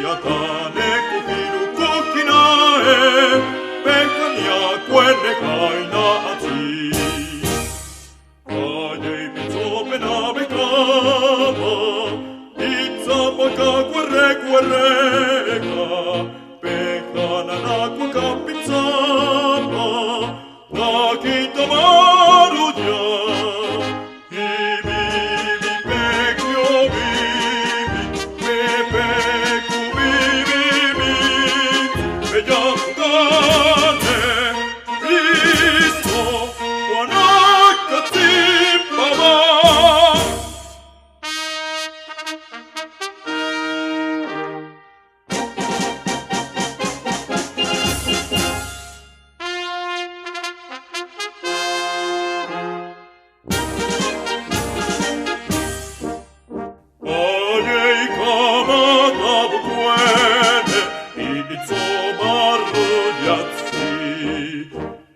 Piatane kuhiru kukinae, pekania quelle kainati. Kajei pitsopena bekava, itsapaka guerreka, pekana nakwa kapitsapa, nakita marudia.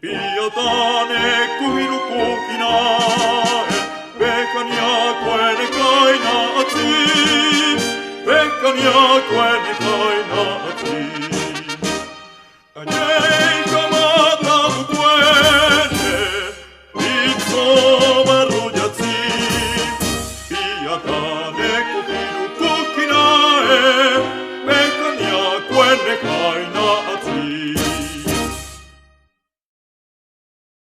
Piatane kuhiru kukinae, pekania quene kainati, pekania quene kainati. Anei kamata quene, insomma rugazzi. Piatane kuhiru kukinae, pekania quene kainati.